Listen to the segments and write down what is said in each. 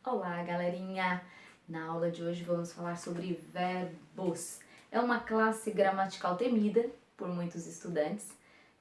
Olá, galerinha! Na aula de hoje vamos falar sobre verbos. É uma classe gramatical temida por muitos estudantes,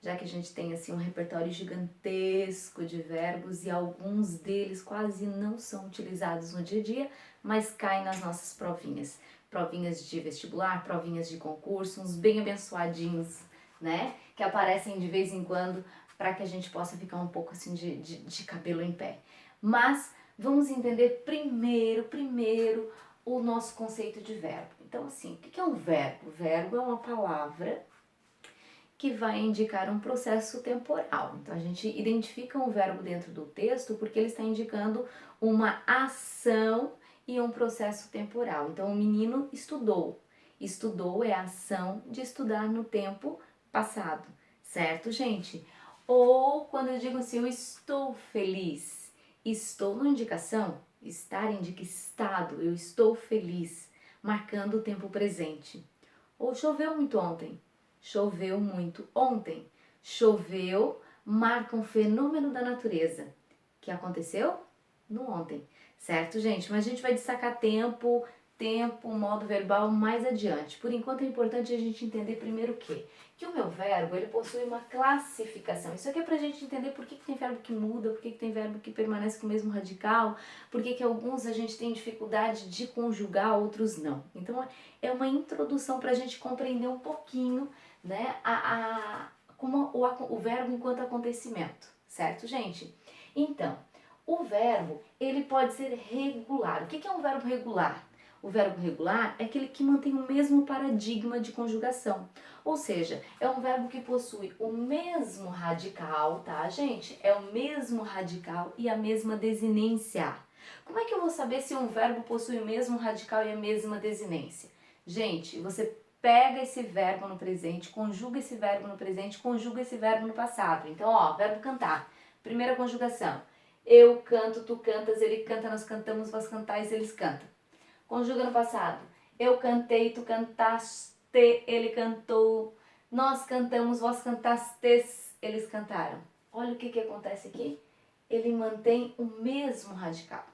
já que a gente tem assim um repertório gigantesco de verbos e alguns deles quase não são utilizados no dia a dia, mas caem nas nossas provinhas. Provinhas de vestibular, provinhas de concurso, uns bem abençoadinhos, né? Que aparecem de vez em quando para que a gente possa ficar um pouco assim de cabelo em pé. Mas vamos entender primeiro o nosso conceito de verbo. Então, assim, o que é um verbo? Verbo é uma palavra que vai indicar um processo temporal. Então, a gente identifica um verbo dentro do texto porque ele está indicando uma ação e um processo temporal. Então, o menino estudou. Estudou é a ação de estudar no tempo passado, certo, gente? Ou quando eu digo assim, eu estou feliz. Estou na indicação, estar indica estado, eu estou feliz, marcando o tempo presente. Ou choveu muito ontem. Choveu muito ontem. Choveu marca um fenômeno da natureza que aconteceu no ontem, certo, gente? Mas a gente vai destacar tempo, modo verbal mais adiante. Por enquanto é importante a gente entender primeiro o quê? Que o meu verbo, ele possui uma classificação. Isso aqui é pra gente entender por que tem verbo que muda, por que tem verbo que permanece com o mesmo radical, por que alguns a gente tem dificuldade de conjugar, outros não. Então é uma introdução pra gente compreender um pouquinho, né, como o verbo enquanto acontecimento, certo, gente? Então, o verbo, ele pode ser regular. O que é um verbo regular? O verbo regular é aquele que mantém o mesmo paradigma de conjugação. Ou seja, é um verbo que possui o mesmo radical, tá, gente? É o mesmo radical e a mesma desinência. Como é que eu vou saber se um verbo possui o mesmo radical e a mesma desinência? Gente, você pega esse verbo no presente, conjuga esse verbo no presente, conjuga esse verbo no passado. Então, ó, verbo cantar. Primeira conjugação. Eu canto, tu cantas, ele canta, nós cantamos, vós cantais, eles cantam. Conjuga no passado. Eu cantei, tu cantaste, ele cantou. Nós cantamos, vós cantastes, eles cantaram. Olha o que acontece aqui. Ele mantém o mesmo radical.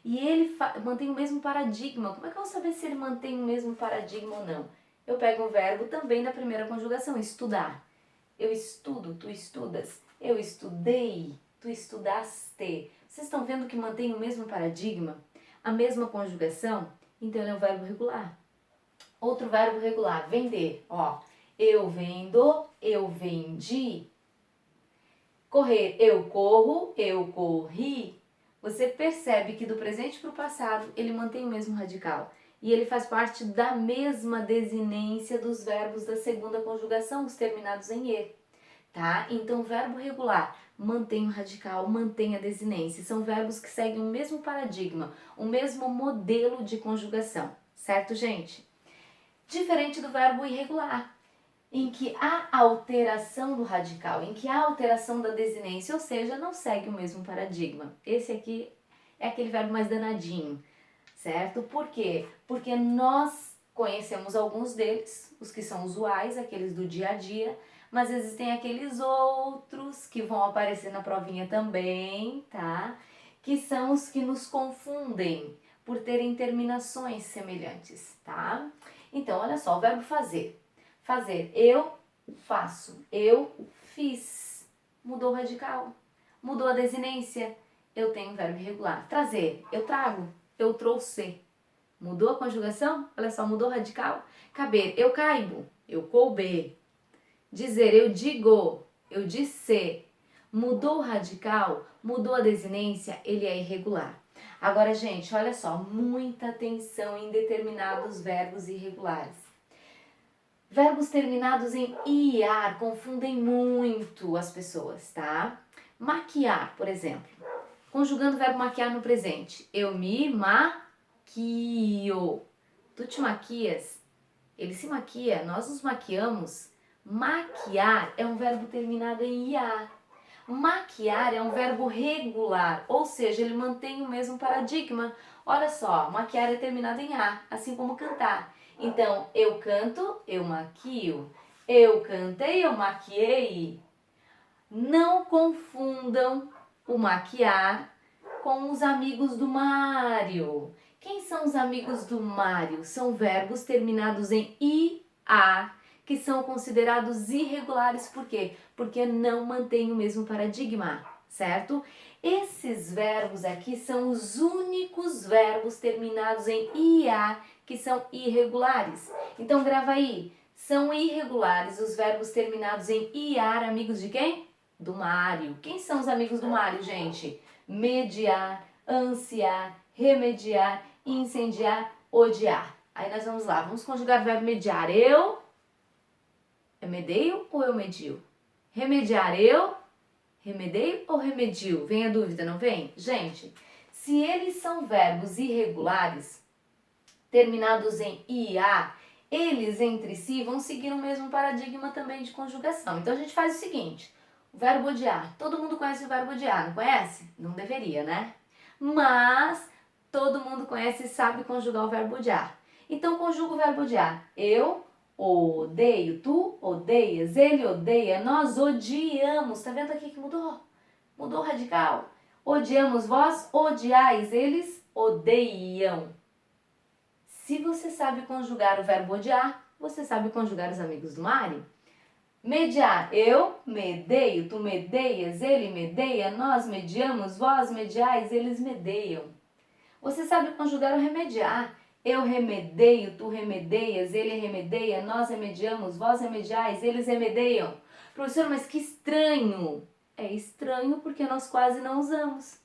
E ele mantém o mesmo paradigma. Como é que eu vou saber se ele mantém o mesmo paradigma ou não? Eu pego o verbo também da primeira conjugação, estudar. Eu estudo, tu estudas. Eu estudei, tu estudaste. Vocês estão vendo que mantém o mesmo paradigma? A mesma conjugação? Então ele é um verbo regular. Outro verbo regular, vender. Ó, eu vendo, eu vendi. Correr, eu corro, eu corri. Você percebe que do presente para o passado ele mantém o mesmo radical. E ele faz parte da mesma desinência dos verbos da segunda conjugação, os terminados em E. Tá? Então, o verbo regular mantém o radical, mantém a desinência. São verbos que seguem o mesmo paradigma, o mesmo modelo de conjugação. Certo, gente? Diferente do verbo irregular, em que há alteração do radical, em que há alteração da desinência, ou seja, não segue o mesmo paradigma. Esse aqui é aquele verbo mais danadinho, certo? Por quê? Porque nós conhecemos alguns deles, os que são usuais, aqueles do dia a dia, mas existem aqueles outros que vão aparecer na provinha também, tá? Que são os que nos confundem por terem terminações semelhantes, tá? Então, olha só, o verbo fazer. Fazer, eu faço, eu fiz. Mudou o radical, mudou a desinência. Eu tenho verbo irregular. Trazer, eu trago, eu trouxe. Mudou a conjugação? Olha só, mudou o radical. Caber, eu caibo, eu coube. Dizer, eu digo, eu disse. Mudou o radical, mudou a desinência, ele é irregular. Agora, gente, olha só, muita atenção em determinados verbos irregulares. Verbos terminados em iar confundem muito as pessoas, tá? Maquiar, por exemplo. Conjugando o verbo maquiar no presente. Eu me maquio. Tu te maquias? Ele se maquia, nós nos maquiamos. Maquiar é um verbo terminado em iar. Maquiar é um verbo regular, ou seja, ele mantém o mesmo paradigma. Olha só, maquiar é terminado em A, assim como cantar. Então, eu canto, eu maquio. Eu cantei, eu maquiei. Não confundam o maquiar com os amigos do Mário. Quem são os amigos do Mário? São verbos terminados em IA, que são considerados irregulares. Por quê? Porque não mantêm o mesmo paradigma, certo? Esses verbos aqui são os únicos verbos terminados em IA que são irregulares. Então grava aí, são irregulares os verbos terminados em IAR, amigos de quem? Do Mário. Quem são os amigos do Mário, gente? Mediar, ansiar, remediar, incendiar, odiar. Aí nós vamos lá, vamos conjugar o verbo mediar. Eu medeio ou eu medio? Remediar, eu remedeio ou remedio? Vem a dúvida, não vem? Gente, se eles são verbos irregulares, terminados em IA, eles entre si vão seguir o mesmo paradigma também de conjugação. Então a gente faz o seguinte, o verbo odiar. Todo mundo conhece o verbo odiar, não conhece? Não deveria, né? Mas todo mundo conhece e sabe conjugar o verbo odiar. Então conjuga o verbo odiar. Eu odeio, tu odeias, ele odeia, nós odiamos. Tá vendo aqui que mudou? Mudou radical. Odiamos, vós odiais, eles odeiam. Se você sabe conjugar o verbo odiar, você sabe conjugar os amigos do Mário. Mediar, eu medeio, tu medeias, ele medeia, nós mediamos, vós mediais, eles medeiam. Você sabe conjugar o remediar. Eu remedeio, tu remedeias, ele remedeia, nós remediamos, vós remediais, eles remedeiam. Professor, mas que estranho! É estranho porque nós quase não usamos.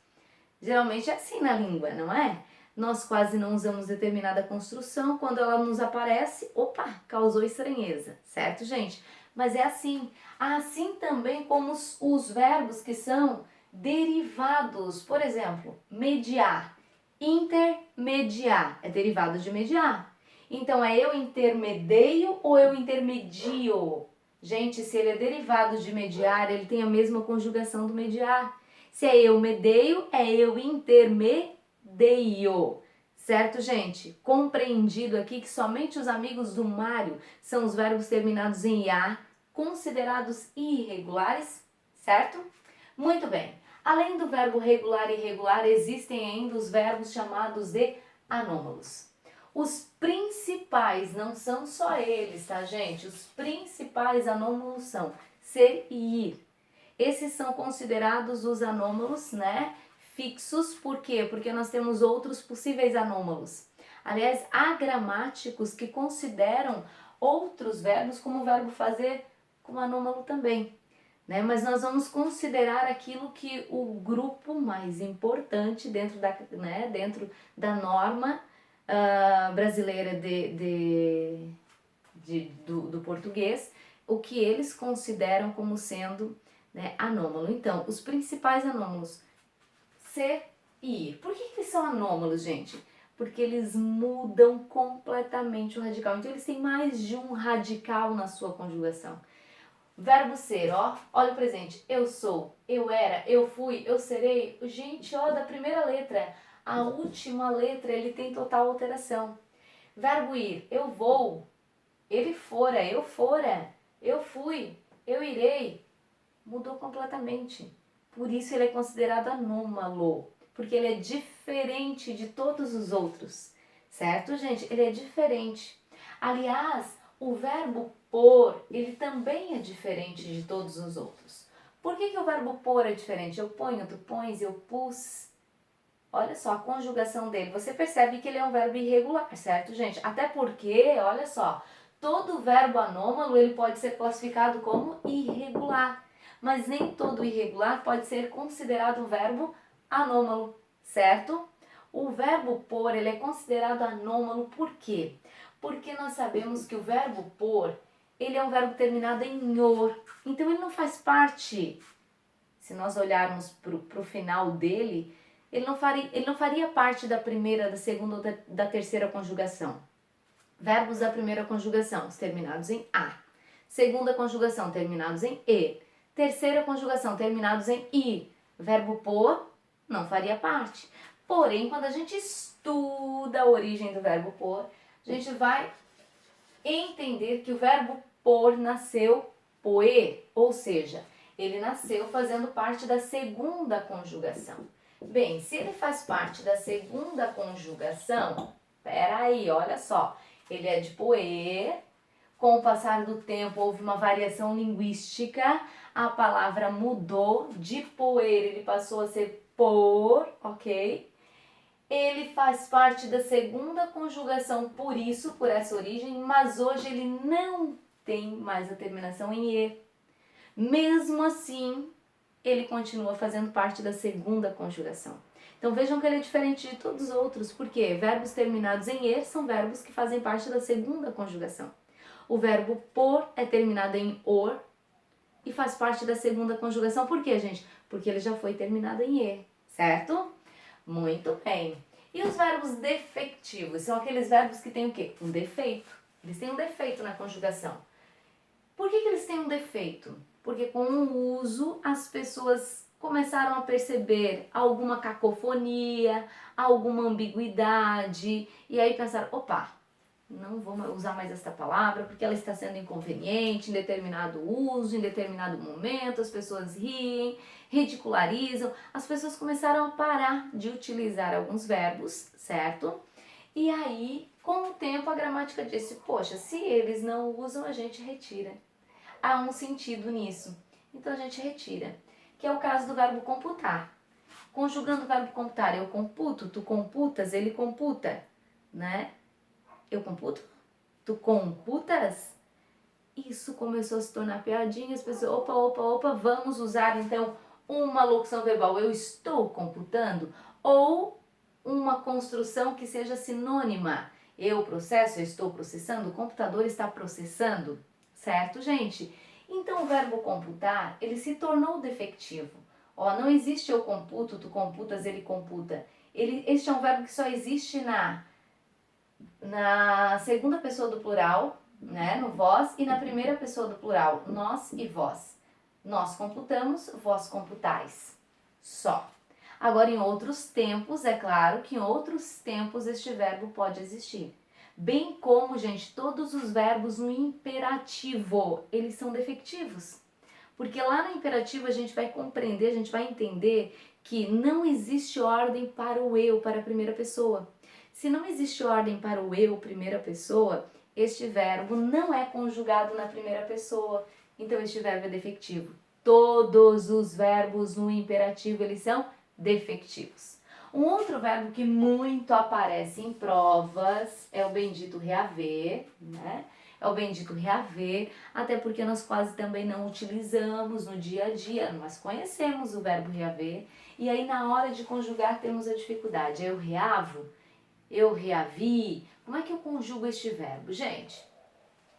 Geralmente é assim na língua, não é? Nós quase não usamos determinada construção, quando ela nos aparece, opa, causou estranheza, certo, gente? Mas é assim. Assim também como os verbos que são derivados. Por exemplo, mediar, intermediar, é derivado de mediar. Então, é eu intermedeio ou eu intermedio? Gente, se ele é derivado de mediar, ele tem a mesma conjugação do mediar. Se é eu medeio, é eu intermedio. Certo, gente? Compreendido aqui que somente os amigos do Mário são os verbos terminados em IA, considerados irregulares, certo? Muito bem. Além do verbo regular e irregular, existem ainda os verbos chamados de anômalos. Os principais, não são só eles, tá, gente? Os principais anômalos são ser e ir. Esses são considerados os anômalos, né, fixos. Por quê? Porque nós temos outros possíveis anômalos. Aliás, há gramáticos que consideram outros verbos como o verbo fazer como anômalo também, né? Mas nós vamos considerar aquilo que o grupo mais importante dentro da norma brasileira do português, o que eles consideram como sendo, né, anômalo. Então, os principais anômalos, ser e ir. Por que eles são anômalos, gente? Porque eles mudam completamente o radical. Então, eles têm mais de um radical na sua conjugação. Verbo ser, ó, olha o presente. Eu sou, eu era, eu fui, eu serei. Gente, ó, da primeira letra à última letra, ele tem total alteração. Verbo ir, eu vou, ele fora, eu fui, eu irei. Mudou completamente. Por isso ele é considerado anômalo, porque ele é diferente de todos os outros, certo, gente? Ele é diferente. Aliás, o verbo pôr, ele também é diferente de todos os outros. Por que o verbo pôr é diferente? Eu ponho, tu pões, eu pus. Olha só a conjugação dele. Você percebe que ele é um verbo irregular, certo, gente? Até porque, olha só, todo verbo anômalo ele pode ser classificado como irregular. Mas nem todo irregular pode ser considerado um verbo anômalo, certo? O verbo pôr, ele é considerado anômalo por quê? Porque nós sabemos que o verbo pôr, ele é um verbo terminado em or. Então ele não faz parte, se nós olharmos para o final dele, ele não faria parte da primeira, da segunda ou da terceira conjugação. Verbos da primeira conjugação, os terminados em A. Segunda conjugação, terminados em E. Terceira conjugação, terminados em I. Verbo pôr não faria parte. Porém, quando a gente estuda a origem do verbo pôr, a gente vai entender que o verbo pôr nasceu poer, ou seja, ele nasceu fazendo parte da segunda conjugação. Bem, se ele faz parte da segunda conjugação, peraí, olha só. Ele é de poer, com o passar do tempo houve uma variação linguística, a palavra mudou, de poer ele passou a ser por, ok? Ele faz parte da segunda conjugação por isso, por essa origem, mas hoje ele não tem mais a terminação em E. Mesmo assim, ele continua fazendo parte da segunda conjugação. Então vejam que ele é diferente de todos os outros, porque verbos terminados em er são verbos que fazem parte da segunda conjugação. O verbo por é terminado em or e faz parte da segunda conjugação. Por quê, gente? Porque ele já foi terminado em er, certo? Muito bem. E os verbos defectivos? São aqueles verbos que têm o quê? Um defeito. Eles têm um defeito na conjugação. Por que eles têm um defeito? Porque com o uso as pessoas começaram a perceber alguma cacofonia, alguma ambiguidade, e aí pensaram, opa, não vou usar mais esta palavra porque ela está sendo inconveniente em determinado uso, em determinado momento, as pessoas riem, ridicularizam, as pessoas começaram a parar de utilizar alguns verbos, certo? E aí, com o tempo, a gramática disse, poxa, se eles não usam, a gente retira. Há um sentido nisso, então a gente retira, que é o caso do verbo computar. Conjugando o verbo computar, eu computo, tu computas, ele computa, né? Eu computo? Tu computas? Isso começou a se tornar piadinha, as pessoas, opa, vamos usar então uma locução verbal, eu estou computando, ou uma construção que seja sinônima. Eu processo, eu estou processando, o computador está processando, certo, gente? Então o verbo computar, ele se tornou defectivo. Ó, não existe eu computo, tu computas, ele computa. Este é um verbo que só existe na segunda pessoa do plural, né, no vós, e na primeira pessoa do plural, nós e vós. Nós computamos, vós computais. Só. Agora, em outros tempos, é claro que em outros tempos este verbo pode existir. Bem como, gente, todos os verbos no imperativo, eles são defectivos. Porque lá no imperativo a gente vai compreender, a gente vai entender que não existe ordem para o eu, para a primeira pessoa. Se não existe ordem para o eu, primeira pessoa, este verbo não é conjugado na primeira pessoa. Então este verbo é defectivo. Todos os verbos no imperativo, eles são defectivos. Um outro verbo que muito aparece em provas é o bendito reaver, né? É o bendito reaver, até porque nós quase também não utilizamos no dia a dia, nós conhecemos o verbo reaver, e aí na hora de conjugar temos a dificuldade. Eu reavo? Eu reavi? Como é que eu conjugo este verbo? Gente,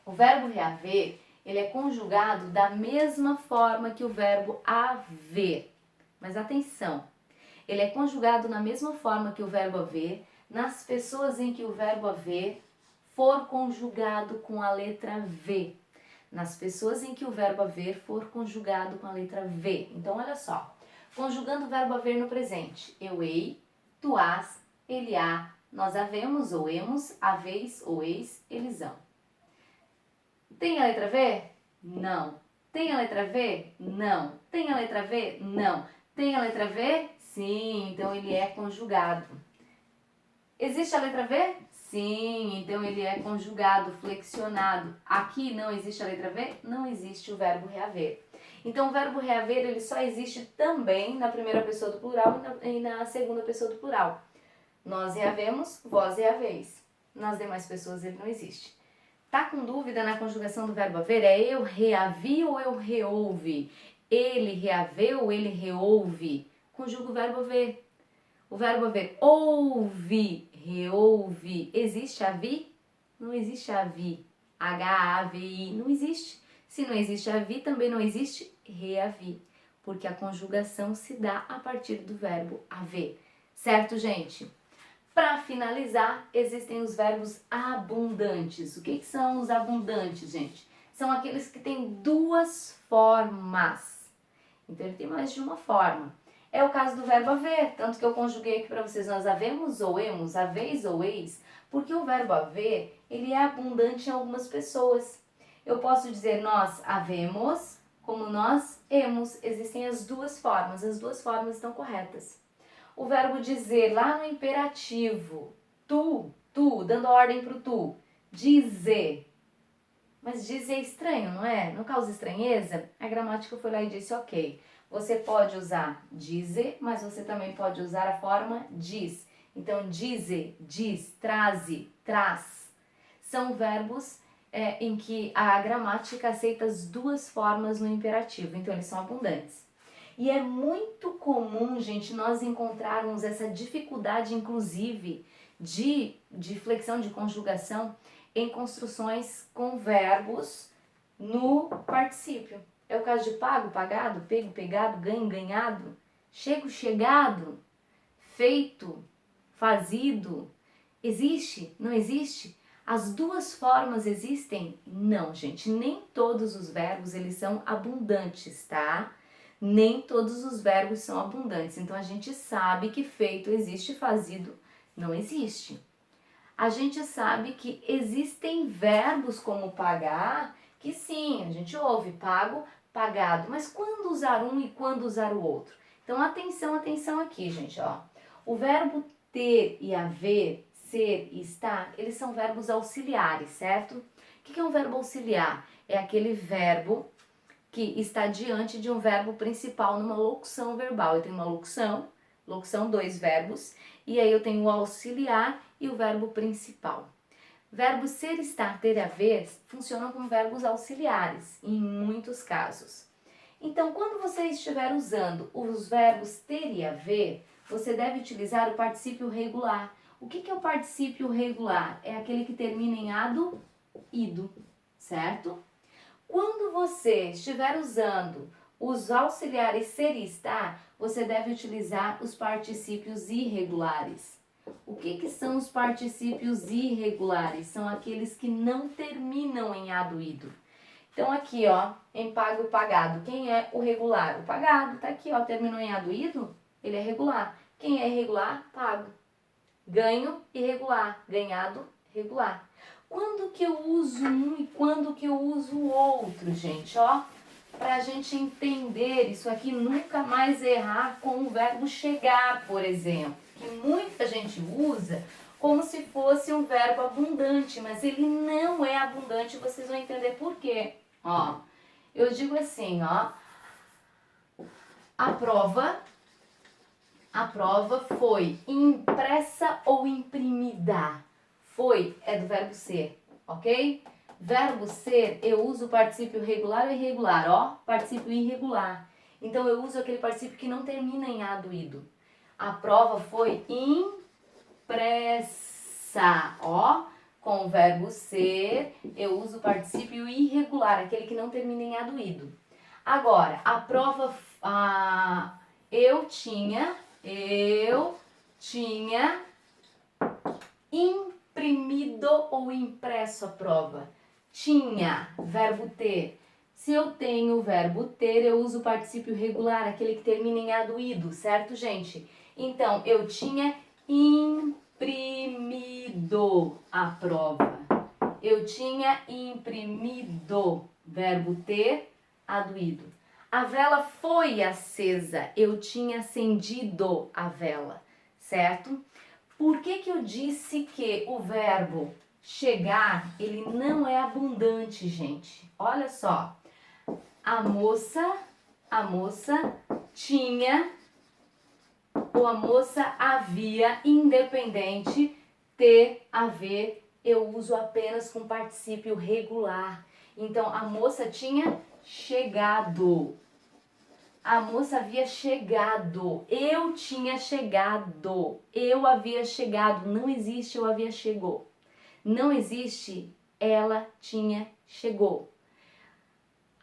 o verbo reaver, ele é conjugado da mesma forma que o verbo haver. Mas atenção, ele é conjugado na mesma forma que o verbo haver, nas pessoas em que o verbo haver for conjugado com a letra V. Nas pessoas em que o verbo haver for conjugado com a letra V. Então, olha só. Conjugando o verbo haver no presente. Eu hei, tu has, ele há, nós havemos ou hemos, haveis ou eis, eles hão. Tem a letra V? Não. Tem a letra V? Não. Tem a letra V? Não. Tem a letra V? Sim, então ele é conjugado. Existe a letra V? Sim, então ele é conjugado, flexionado. Aqui não existe a letra V? Não existe o verbo reaver. Então o verbo reaver ele só existe também na primeira pessoa do plural e na segunda pessoa do plural. Nós reavemos, vós reaveis. Nas demais pessoas ele não existe. Tá com dúvida na conjugação do verbo haver? É eu reavi ou eu reouve? Ele reaveu, ele reouve? Conjuga o verbo haver. O verbo haver ouve, reouve. Existe havi? Não existe havi. H-A-V-I. Não existe. Se não existe havi, também não existe reavi. Porque a conjugação se dá a partir do verbo haver. Certo, gente? Para finalizar, existem os verbos abundantes. O que são os abundantes, gente? São aqueles que têm duas formas. Então, ele tem mais de uma forma. É o caso do verbo haver, tanto que eu conjuguei aqui para vocês, nós havemos ou hemos, haveis ou eis, porque o verbo haver, ele é abundante em algumas pessoas. Eu posso dizer nós havemos, como nós hemos, existem as duas formas estão corretas. O verbo dizer, lá no imperativo, tu, dando a ordem para o tu, dizer. Mas dizer é estranho, não é? Não causa estranheza? A gramática foi lá e disse, ok, você pode usar dizer, mas você também pode usar a forma diz. Então, dizer, diz, traze, traz. São verbos em que a gramática aceita as duas formas no imperativo, então eles são abundantes. E é muito comum, gente, nós encontrarmos essa dificuldade, inclusive, de flexão de conjugação em construções com verbos no particípio. É o caso de pago, pagado, pego, pegado, ganho, ganhado, chego, chegado, feito, fazido. Existe? Não existe? As duas formas existem? Não, gente, nem todos os verbos eles são abundantes, tá? Nem todos os verbos são abundantes. Então a gente sabe que feito existe, fazido não existe. A gente sabe que existem verbos como pagar, que sim, a gente ouve pago, pagado, mas quando usar um e quando usar o outro? Então atenção aqui, gente, ó. O verbo ter e haver, ser e estar, eles são verbos auxiliares, certo? O que é um verbo auxiliar? É aquele verbo que está diante de um verbo principal numa locução verbal. Eu tenho uma locução, dois verbos, e aí eu tenho o auxiliar e o verbo principal. Verbo ser, estar, ter e haver funcionam como verbos auxiliares, em muitos casos. Então, quando você estiver usando os verbos ter e haver, você deve utilizar o particípio regular. O que é o particípio regular? É aquele que termina em ado, ido, certo? Quando você estiver usando os auxiliares ser e estar, você deve utilizar os particípios irregulares. O que são os particípios irregulares? São aqueles que não terminam em ado, ido. Então aqui, ó, em pago e pagado, quem é o regular? O pagado, tá aqui, ó, terminou em ado, ido, ele é regular. Quem é irregular? Pago. Ganho, irregular. Ganhado, regular. Quando que eu uso um e quando que eu uso o outro, gente, ó? Pra gente entender isso aqui, nunca mais errar com o verbo chegar, por exemplo, que muita gente usa como se fosse um verbo abundante, mas ele não é abundante, vocês vão entender por quê. Ó, eu digo assim, ó, a prova foi impressa ou imprimida. Foi é do verbo ser, ok? Verbo ser, eu uso o particípio regular ou irregular, ó, particípio irregular. Então eu uso aquele particípio que não termina em ado, ido. A prova foi impressa, ó, com o verbo ser, eu uso o particípio irregular, aquele que não termina em ado, ido. Agora, a prova, eu tinha imprimido ou impresso a prova. Tinha, verbo ter. Se eu tenho o verbo ter, eu uso o particípio regular, aquele que termina em ado, ido, certo, gente? Então, eu tinha imprimido a prova. Eu tinha imprimido, verbo ter, ado, ido. A vela foi acesa, eu tinha acendido a vela, certo? Por que eu disse que o verbo chegar, ele não é abundante, gente? Olha só, a moça tinha, ou a moça havia, independente, ter, haver, eu uso apenas com particípio regular. Então, a moça tinha chegado. A moça havia chegado. Eu tinha chegado. Eu havia chegado. Não existe eu havia chegou. Não existe ela tinha chegou.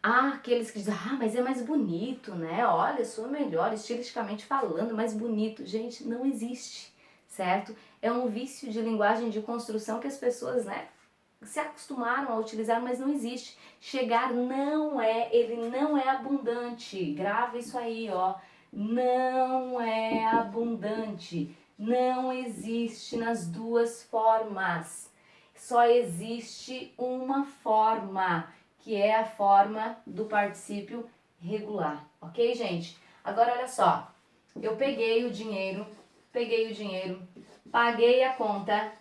Há aqueles que dizem, mas é mais bonito, né? Olha, sou melhor, estilisticamente falando, mais bonito. Gente, não existe, certo? É um vício de linguagem de construção que as pessoas, né, se acostumaram a utilizar, mas não existe. Chegar ele não é abundante. Grava isso aí, ó. Não é abundante. Não existe nas duas formas. Só existe uma forma, que é a forma do particípio regular. Ok, gente? Agora, olha só. Eu peguei o dinheiro peguei o dinheiro, paguei a conta,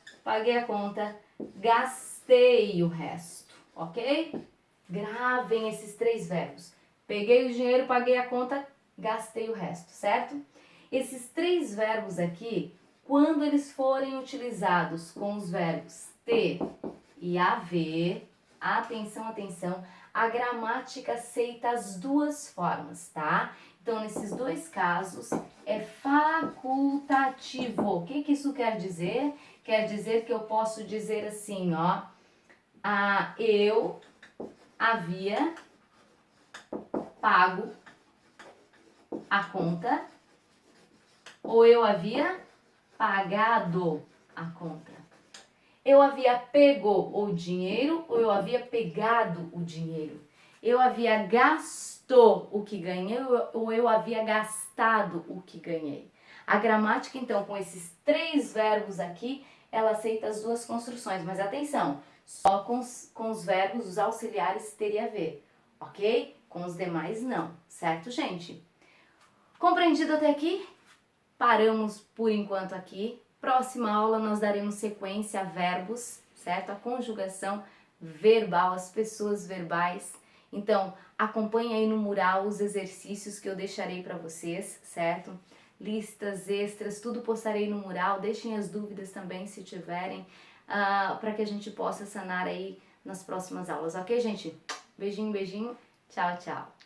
gastei o resto, ok? Gravem esses 3 verbos. Peguei o dinheiro, paguei a conta, gastei o resto, certo? Esses 3 verbos aqui, quando eles forem utilizados com os verbos ter e haver, atenção, atenção, a gramática aceita as 2 formas, tá? Então, nesses 2 casos, é facultativo. O que isso quer dizer? Quer dizer que eu posso dizer assim, ó, eu havia pago a conta ou eu havia pagado a conta. Eu havia pego o dinheiro ou eu havia pegado o dinheiro. Eu havia gasto o que ganhei ou eu havia gastado o que ganhei. A gramática, então, com esses 3 verbos aqui, ela aceita as 2 construções. Mas atenção, só com os verbos, os auxiliares ter e haver, ok? Com os demais não, certo, gente? Compreendido até aqui? Paramos por enquanto aqui. Próxima aula nós daremos sequência a verbos, certo? A conjugação verbal, as pessoas verbais. Então, acompanhe aí no mural os exercícios que eu deixarei para vocês, certo? Listas extras, tudo postarei no mural. Deixem as dúvidas também se tiverem, para que a gente possa sanar aí nas próximas aulas, ok, gente? Beijinho, beijinho. Tchau, tchau.